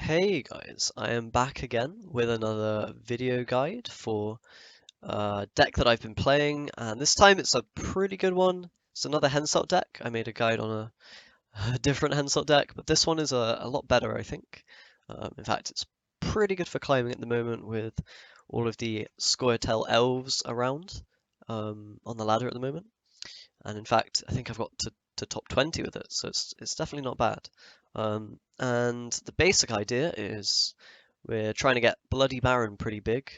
Hey guys, I am back again with another video guide for a deck that I've been playing, and this time it's a pretty good one. It's another Henselt deck. I made a guide on a different Henselt deck, but this one is a lot better, I think. In fact, it's pretty good for climbing at the moment with all of the Scoia'tael elves around on the ladder at the moment. And in fact, I think I've got to top 20 with it, so it's definitely not bad. And the basic idea is we're trying to get Bloody Baron pretty big,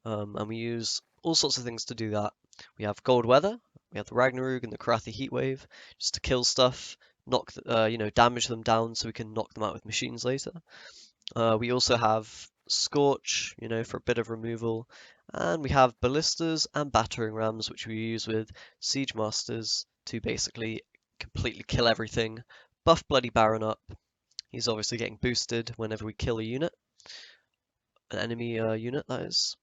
and we use all sorts of things to do that. We have Gold Weather, we have the Ragnarok and the Karathi Heatwave, just to kill stuff, damage them down so we can knock them out with machines later. We also have Scorch, for a bit of removal, and we have Ballistas and Battering Rams, which we use with Siege Masters to basically completely kill everything, buff Bloody Baron up. He's obviously getting boosted whenever we kill a unit, an enemy unit, that is.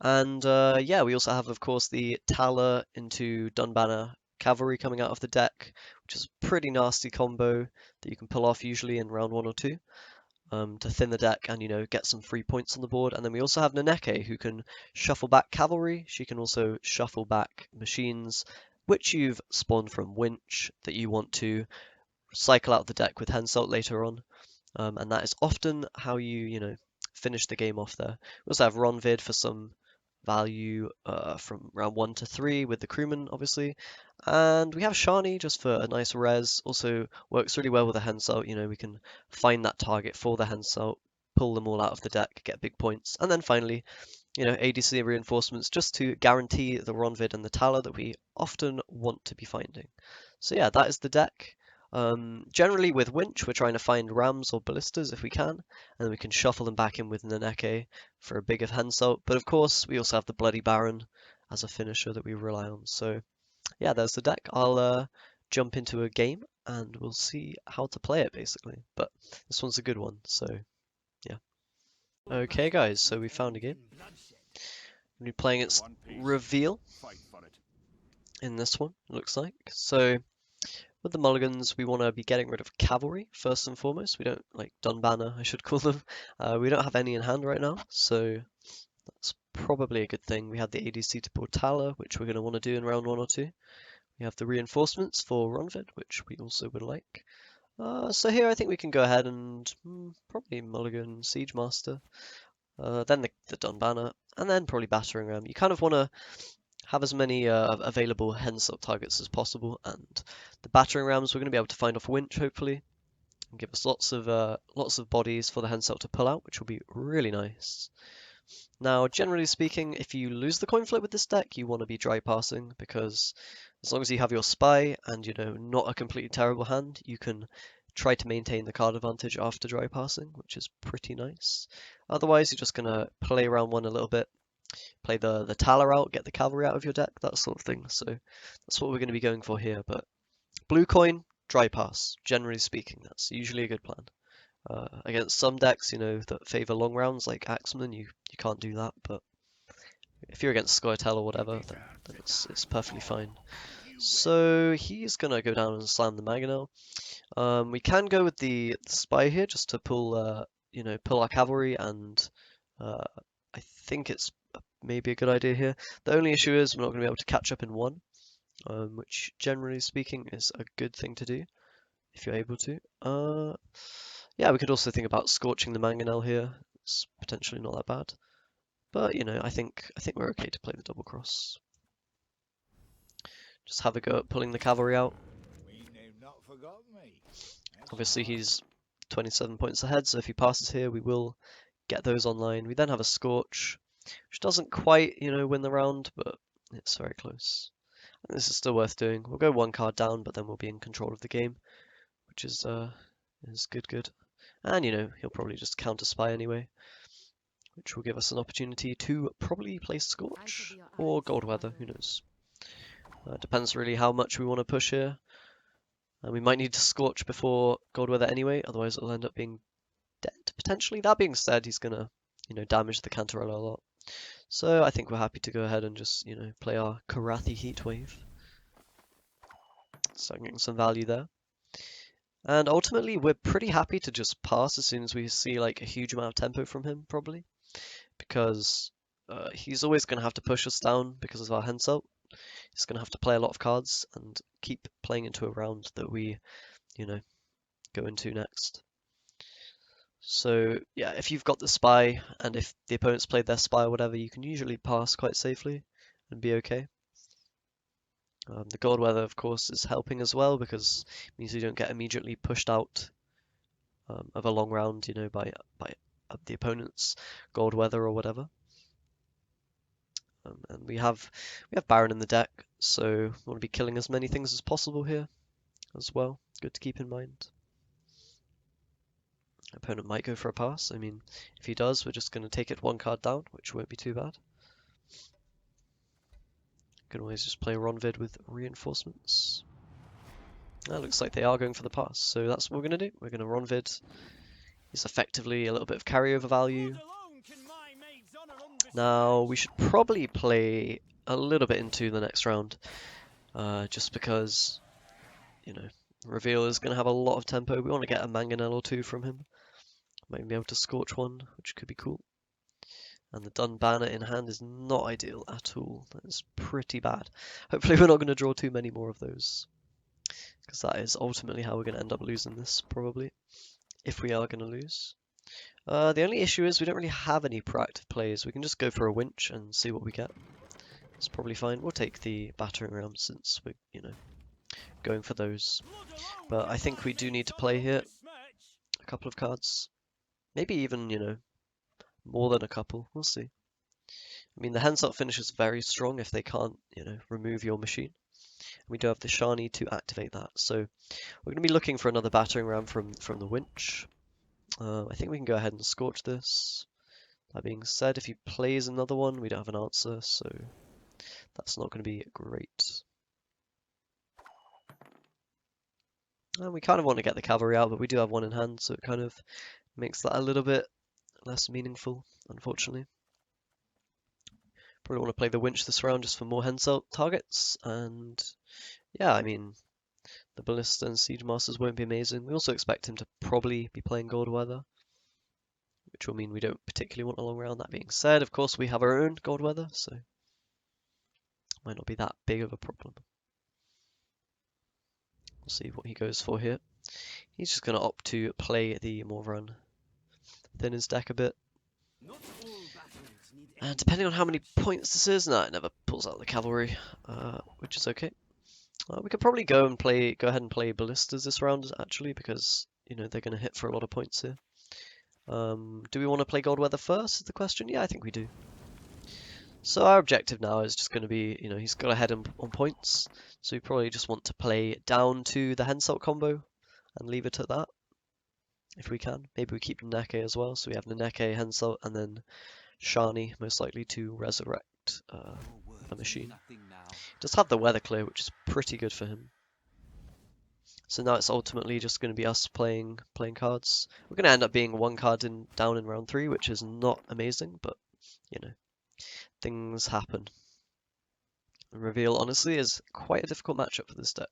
And yeah, we also have, of course, the Tala into Dunbanner Cavalry coming out of the deck, which is a pretty nasty combo that you can pull off usually in round 1 or 2. To thin the deck and get some free points on the board. And then we also have Naneke, who can shuffle back cavalry. She can also shuffle back machines which you've spawned from Winch that you want to cycle out the deck with Henselt later on. And that is often how you finish the game off there. We also have Ronvid for some value from round 1 to 3 with the crewman, obviously. And we have Shani just for a nice res. Also works really well with the Henselt. We can find that target for the Henselt, pull them all out of the deck, get big points. And then finally, ADC reinforcements just to guarantee the Ronvid and the Tala that we often want to be finding. So yeah, that is the deck. Generally with Winch, we're trying to find Rams or Ballistas if we can, and then we can shuffle them back in with Naneke for a bigger Henselt. But of course, we also have the Bloody Baron as a finisher that we rely on. So yeah, there's the deck. I'll jump into a game and we'll see how to play it basically. But this one's a good one, so yeah. Okay guys, so we found a game. We'll be playing its reveal in this one, it looks like. So with the mulligans, we want to be getting rid of cavalry first and foremost. We don't like Dunbanner, I should call them. We don't have any in hand right now, so that's probably a good thing. We have the ADC to Portala, which we're going to want to do in round 1 or 2. We have the reinforcements for Ronvid, which we also would like. So here I think we can go ahead and probably mulligan Siege Master, then the Dunbanner, and then probably Battering Ram. You kind of want to have as many available Henselt targets as possible, and the Battering Rams we're going to be able to find off Winch hopefully, and give us lots of bodies for the Henselt to pull out, which will be really nice. Now, generally speaking, if you lose the coin flip with this deck, you want to be dry passing, because as long as you have your spy and not a completely terrible hand, you can try to maintain the card advantage after dry passing, which is pretty nice. Otherwise, you're just going to play round 1 a little bit, play the Tala out, get the cavalry out of your deck, that sort of thing. So that's what we're going to be going for here. But blue coin, dry pass. Generally speaking, that's usually a good plan. Against some decks, that favor long rounds like Axeman, you can't do that. But if you're against Scoia'tael or whatever, then it's perfectly fine. So he's gonna go down and slam the Mangonel. We can go with the spy here just to pull pull our cavalry, and I think it's maybe a good idea here. The only issue is we're not going to be able to catch up in 1, which generally speaking is a good thing to do if you're able to. Yeah, we could also think about scorching the Mangonel here. It's potentially not that bad, but I think we're okay to play the double cross. Just have a go at pulling the cavalry out. Obviously he's 27 points ahead, so if he passes here, we will get those online. We then have a Scorch, which doesn't quite, win the round, but it's very close. And this is still worth doing. We'll go 1 card down, but then we'll be in control of the game, which is good. And, he'll probably just counter spy anyway, which will give us an opportunity to probably play Scorch or Gold Weather, who knows. Depends really how much we want to push here. And we might need to Scorch before Gold Weather anyway, otherwise it'll end up being dead, potentially. That being said, he's going to, damage the Cantarella a lot. So I think we're happy to go ahead and just, play our Karathi Heatwave. So I'm getting some value there. And ultimately, we're pretty happy to just pass as soon as we see like a huge amount of tempo from him, probably, because he's always going to have to push us down because of our Henselt. He's going to have to play a lot of cards and keep playing into a round that we, you know, go into next. So yeah, if you've got the spy and if the opponent's played their spy or whatever, you can usually pass quite safely and be okay. The gold weather, of course, is helping as well because it means you don't get immediately pushed out of a long round, you know, by the opponent's gold weather or whatever. And we have Baron in the deck, so we want to be killing as many things as possible here as well. Good to keep in mind. Opponent might go for a pass. I mean, if he does, we're just going to take it one card down, which won't be too bad. Can always just play Ronvid with reinforcements. That looks like they are going for the pass, so that's what we're going to do. We're going to Ronvid. He's effectively a little bit of carryover value. Now, we should probably play a little bit into the next round, just because, you know, Reveal is going to have a lot of tempo. We want to get a Mangonel or two from him. Might be able to Scorch one, which could be cool. And the Dun Banner in hand is not ideal at all. That is pretty bad. Hopefully we're not going to draw too many more of those, because that is ultimately how we're going to end up losing this, probably, if we are going to lose. The only issue is we don't really have any proactive plays. We can just go for a winch and see what we get. It's probably fine. We'll take the battering ram since we're, you know, going for those. But I think we do need to play here a couple of cards. Maybe even, you know, more than a couple. We'll see. I mean, the Henselt finish is very strong if they can't, you know, remove your machine. We do have the Shani to activate that. So we're going to be looking for another battering ram from the winch. I think we can go ahead and Scorch this. That being said, if he plays another one, we don't have an answer, so that's not going to be great. And we kind of want to get the cavalry out, but we do have one in hand, so it kind of makes that a little bit less meaningful, unfortunately. Probably want to play the winch this round just for more Henselt targets, and yeah, I mean, the Ballista and Siege Masters won't be amazing. We also expect him to probably be playing Gold Weather, which will mean we don't particularly want a long round. That being said, of course, we have our own Gold Weather, so it might not be that big of a problem. We'll see what he goes for here. He's just going to opt to play the Morvan, thin his deck a bit. And depending on how many points this is, it never pulls out the cavalry, which is okay. We could probably go ahead and play Ballistas this round, actually, because, you know, they're going to hit for a lot of points here. Do we want to play Gold Weather first, is the question? Yeah, I think we do. So our objective now is just going to be, you know, he's got ahead on points, so we probably just want to play down to the Henselt combo and leave it at that, if we can. Maybe we keep Neke as well, so we have Neke, Henselt, and then Shani, most likely to resurrect the machine. He does have the weather clear, which is pretty good for him. So now it's ultimately just going to be us playing cards. We're going to end up being one card down in round 3, which is not amazing, but, you know, things happen. Reveal, honestly, is quite a difficult matchup for this deck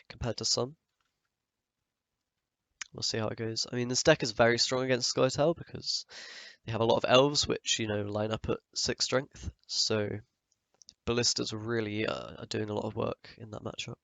compared to some. We'll see how it goes. I mean, this deck is very strong against Skytail because they have a lot of elves, which, you know, line up at 6 strength. So Ballistas really are doing a lot of work in that matchup.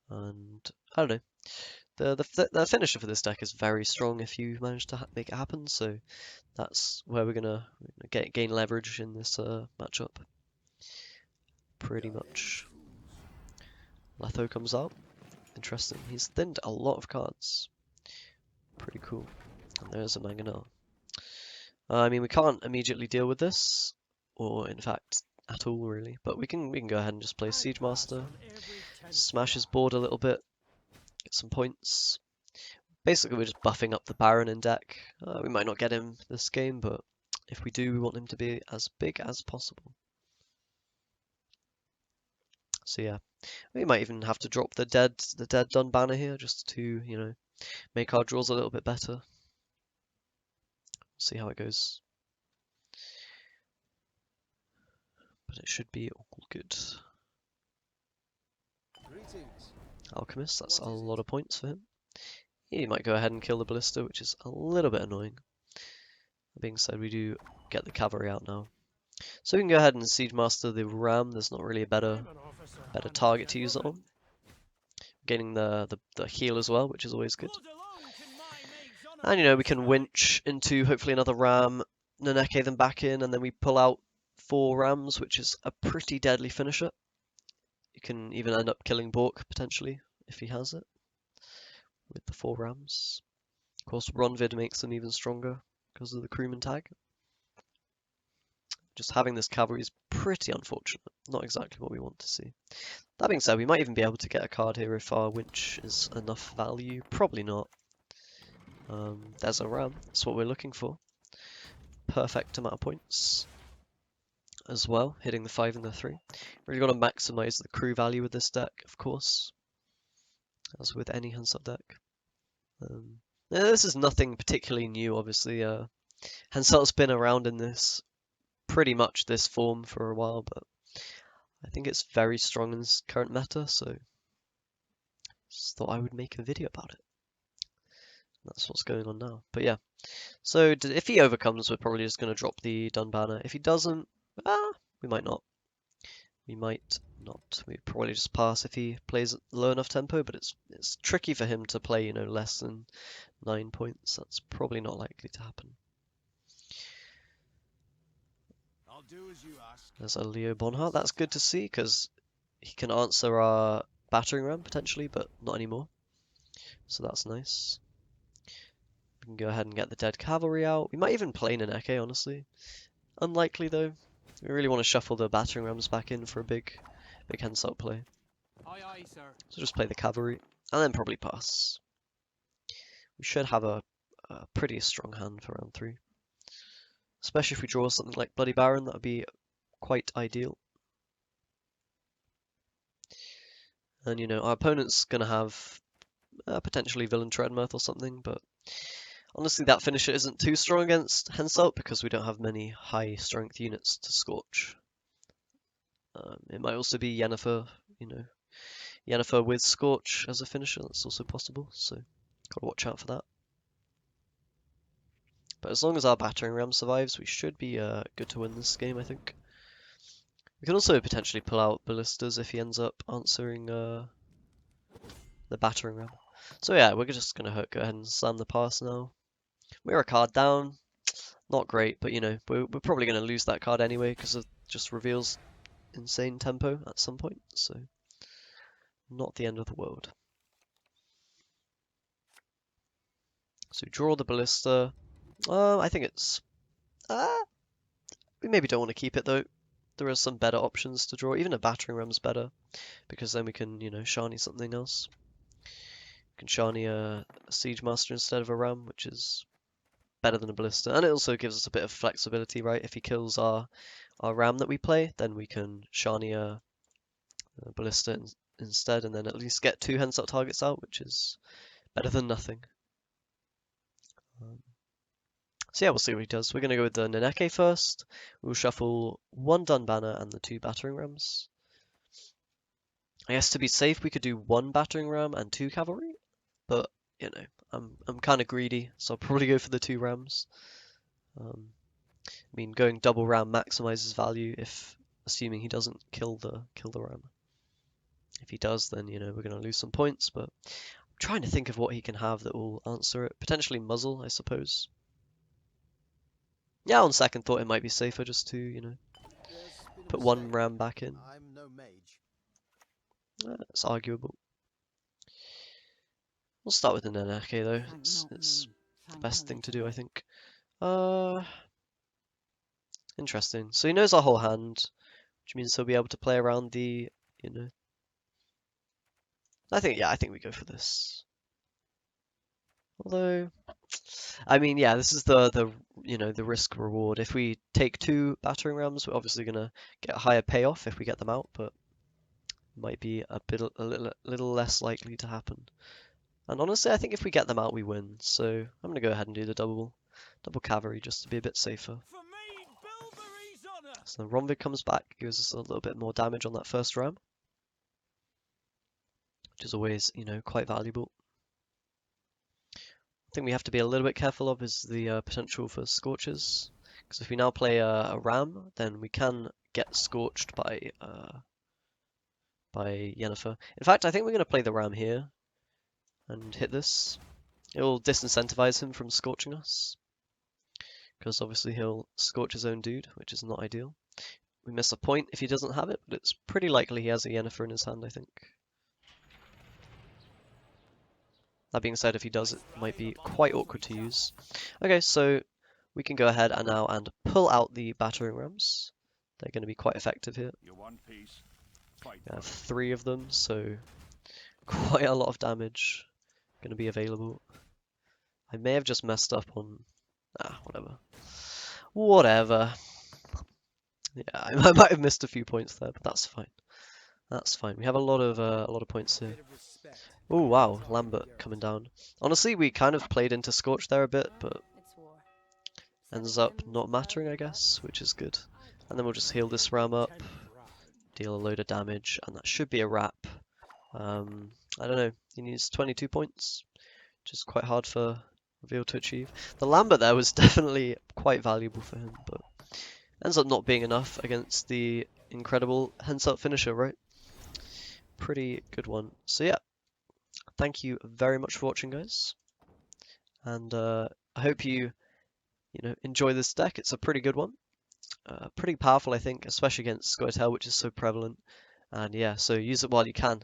And I don't know. The finisher for this deck is very strong if you manage to make it happen. So that's where we're gonna gain leverage in this matchup. Pretty much. Letho comes out. Interesting. He's thinned a lot of cards. Pretty cool. And there's a Mangonel. I mean, we can't immediately deal with this, or in fact, at all really. But we can go ahead and just play Siege Master, smash his board a little bit, get some points. Basically, we're just buffing up the Baron in deck. We might not get him this game, but if we do, we want him to be as big as possible. So yeah, we might even have to drop the dead done banner here just to, you know, make our draws a little bit better. See how it goes. But it should be all good. Alchemist, that's a lot of points for him. He might go ahead and kill the ballista, which is a little bit annoying. That being said, we do get the cavalry out now. So we can go ahead and siege master the ram. There's not really a better target to use it on. Getting the heal as well, which is always good. And you know, we can winch into hopefully another ram, Naneke them back in, and then we pull out 4 rams, which is a pretty deadly finisher. You can even end up killing Bork potentially if he has it with the 4 rams. Of course, Ronvid makes them even stronger because of the crewman tag. Just having this cavalry is pretty unfortunate. Not exactly what we want to see. That being said, we might even be able to get a card here if our winch is enough value. Probably not. There's a ram. That's what we're looking for. Perfect amount of points as well, hitting the 5 and the 3. Really got to maximize the crew value with this deck, of course, as with any Henselt deck. This is nothing particularly new, obviously. Henselt's been around in this pretty much this form for a while, but I think it's very strong in this current meta, so just thought I would make a video about it. That's what's going on now. But yeah, so if he overcomes, we're probably just going to drop the Dun banner. If he doesn't, we might not. We might not. We'd probably just pass if he plays at low enough tempo, but it's tricky for him to play, you know, less than 9 points. That's probably not likely to happen. I'll do as you ask. There's a Leo Bonhart. That's good to see because he can answer our battering ram potentially, but not anymore. So that's nice. We can go ahead and get the dead cavalry out. We might even play Naneke, honestly. Unlikely though. We really want to shuffle the battering rams back in for a big Henselt play. Aye, aye, sir. So just play the cavalry and then probably pass. We should have a pretty strong hand for round 3. Especially if we draw something like Bloody Baron, that would be quite ideal. And you know, our opponent's going to have potentially Villain Treadmirth or something, but honestly that finisher isn't too strong against Henselt because we don't have many high strength units to Scorch. It might also be Yennefer, you know, Yennefer with Scorch as a finisher, that's also possible, so gotta watch out for that. But as long as our battering ram survives, we should be good to win this game, I think. We can also potentially pull out ballistas if he ends up answering the battering ram. So yeah, we're just gonna go ahead and slam the pass now. We're a card down, not great, but you know, we're probably gonna lose that card anyway because it just reveals insane tempo at some point, so not the end of the world. So draw the ballista. I think it's we maybe don't want to keep it though. There are some better options to draw. Even a battering ram's better because then we can, you know, Shani something else. We can Shani a siege master instead of a ram, which is better than a ballista, and it also gives us a bit of flexibility, right? If he kills our ram that we play, then we can Shani a ballista instead, and then at least get 2 Henselt targets out, which is better than nothing. So yeah, we'll see what he does. We're going to go with the Naneke first. We'll shuffle 1 Dun banner and the 2 battering rams. I guess to be safe, we could do 1 battering ram and 2 cavalry, but you know, I'm kind of greedy, so I'll probably go for the 2 rams. I mean, going double ram maximizes value if assuming he doesn't kill the ram. If he does, then you know we're going to lose some points. But I'm trying to think of what he can have that will answer it. Potentially muzzle, I suppose. Yeah, on second thought, it might be safer just to, you know, put 1 ram back in. I'm no mage. It's arguable. We'll start with the Naneke though. It's the best thing to do, I think. Interesting. So he knows our whole hand, which means he'll be able to play around the, you know. I think we go for this. Although, I mean, yeah, this is the you know, the risk reward. If we take 2 battering rams, we're obviously gonna get a higher payoff if we get them out, but might be a little less likely to happen. And honestly, I think if we get them out, we win. So I'm gonna go ahead and do the double cavalry just to be a bit safer. So the Ronvid comes back, gives us a little bit more damage on that first ram. which is always, you know, quite valuable. Thing we have to be a little bit careful of is the potential for scorches, because if we now play a ram, then we can get scorched by Yennefer. In fact, I think we're going to play the ram here and hit this. It will disincentivize him from scorching us, because obviously he'll scorch his own dude, which is not ideal. We miss a point if he doesn't have it, but it's pretty likely he has a Yennefer in his hand, I think. That being said, if he does, it might be quite awkward to use. Okay, so we can go ahead and now pull out the battering rams. They're going to be quite effective here. You want peace? Fight We have 3 of them, so quite a lot of damage going to be available. I may have just messed up on... whatever. Whatever. Yeah, I might have missed a few points there, but that's fine. That's fine. We have a lot of points here. Oh wow, Lambert coming down. Honestly, we kind of played into Scorch there a bit, but ends up not mattering, I guess, which is good. And then we'll just heal this ram up, deal a load of damage, and that should be a wrap. I don't know, he needs 22 points, which is quite hard for Reveal to achieve. The Lambert there was definitely quite valuable for him, but ends up not being enough against the incredible Henselt finisher, right? Pretty good one. So yeah, thank you very much for watching, guys, and I hope you enjoy this deck. It's a pretty good one, pretty powerful, I think, especially against Scoia'tael, which is so prevalent. And yeah, so use it while you can,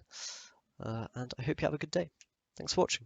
and I hope you have a good day. Thanks for watching.